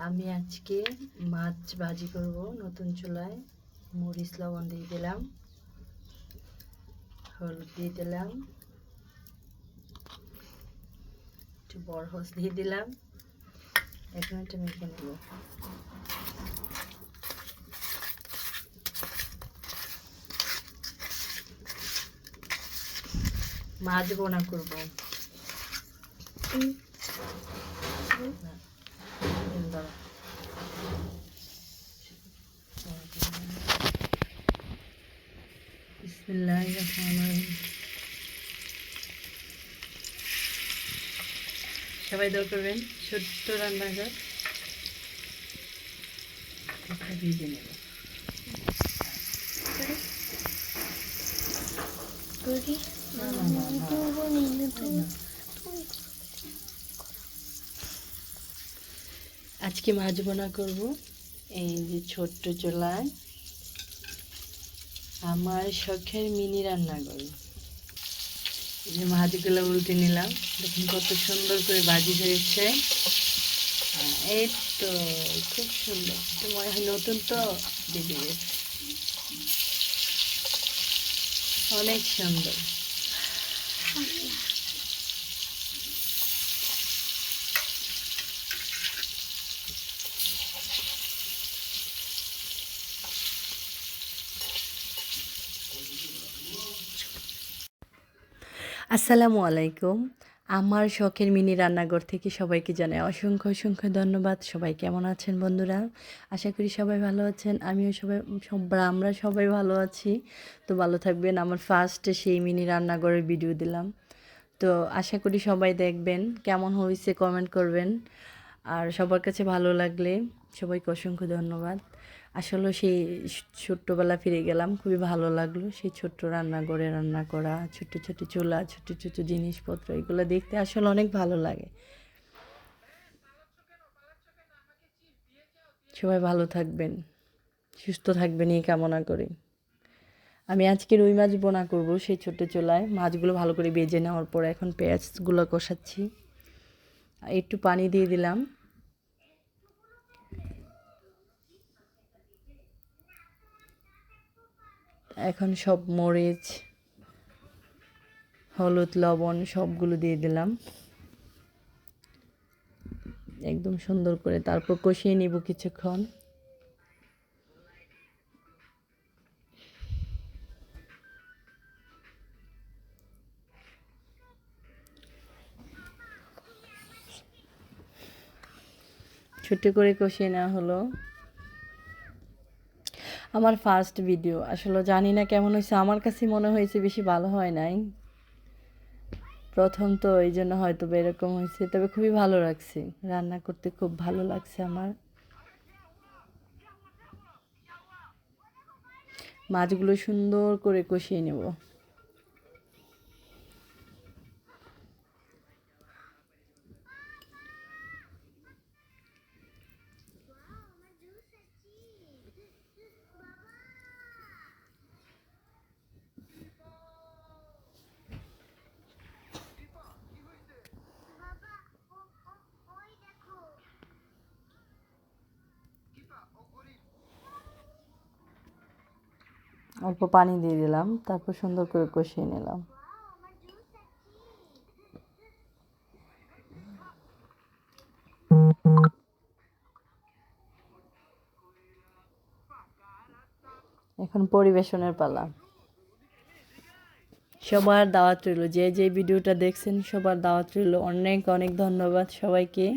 আমি আজকে মাছ ভাজি করব নতুন চুলায়। মরিচ লবণ দিয়ে দিলাম, হলুদ দিয়ে দিলাম, একটু বরহস দিয়ে দিলাম। 1 মিনিট মেখে নেব। মাছ বোনা করব। বিসমিল্লাহির রহমানির রহিম। সবাই দোয়া করবেন। ছোট্ট রান্নাঘর ভিজে নেব। আজকে মাছ বোনা করব এই যে ছোট্ট চুলায়। আমার শখের মিনি রান্নাঘর। এই যে মাছগুলো উল্টে নিলাম, দেখুন কত সুন্দর করে ভাজি হয়েছে। এই তো খুব সুন্দর, মনে হয় নতুন তো বেজে গেছে, অনেক সুন্দর। আসসালামু আলাইকুম। আমার শখের মিনি রান্নাঘর থেকে সবাইকে জানাই অসংখ্য অসংখ্য ধন্যবাদ। সবাই কেমন আছেন বন্ধুরা? আশা করি সবাই ভালো আছেন। আমিও আমরা সবাই ভালো আছি। তো ভালো থাকবেন। আমার ফার্স্টে সেই মিনি রান্নাঘরের ভিডিও দিলাম, তো আশা করি সবাই দেখবেন। কেমন হয়েছে কমেন্ট করবেন। আর সবার কাছে ভালো লাগলে সবাইকে অসংখ্য ধন্যবাদ। আসলে সেই ছোট্টবেলা ফিরে গেলাম, খুবই ভালো লাগলো। সেই ছোট্ট রান্নাঘরে রান্না করা, ছোট্ট ছোট্ট চুলা, ছোট্ট ছোট্ট জিনিসপত্র, এগুলো দেখতে আসলে অনেক ভালো লাগে। সবাই ভালো থাকবেন, সুস্থ থাকবেন এই কামনা করি। আমি আজকে রুই মাছ বোনা করব সেই ছোট্ট চুলায়। মাছগুলো ভালো করে ভেজে নেওয়ার পর এখন পেঁয়াজগুলো কষাচ্ছি। একটু পানি দিয়ে দিলাম। এখন সব মরিচ, হলুদ, লবণ সবগুলো দিয়ে দিলাম একদম সুন্দর করে। তারপর কষিয়ে নিব কিছুক্ষণ। ছোট করে কষিয়ে নেওয়া হলো। আমার ফার্স্ট ভিডিও, আসলে জানি না কেমন হয়েছে। আমার কাছে মনে হয়েছে বেশি ভালো হয় নাই, প্রথম তো এই জন্য হয়তো এরকম হয়েছে। তবে খুবই ভালো লাগছে, রান্না করতে খুব ভালো লাগছে আমার। মাছগুলো সুন্দর করে কষিয়ে নেব। অল্প পানি দিয়ে দিলাম, তারপর সুন্দর করে কষিয়ে নিলাম। এখন পরিবেশনের পালা। সবার দাওয়াত রইল, যে যে ভিডিওটা দেখছেন সবার দাওয়াত রইল। অনেক অনেক ধন্যবাদ সবাইকে।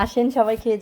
আসেন সবাই খেয়ে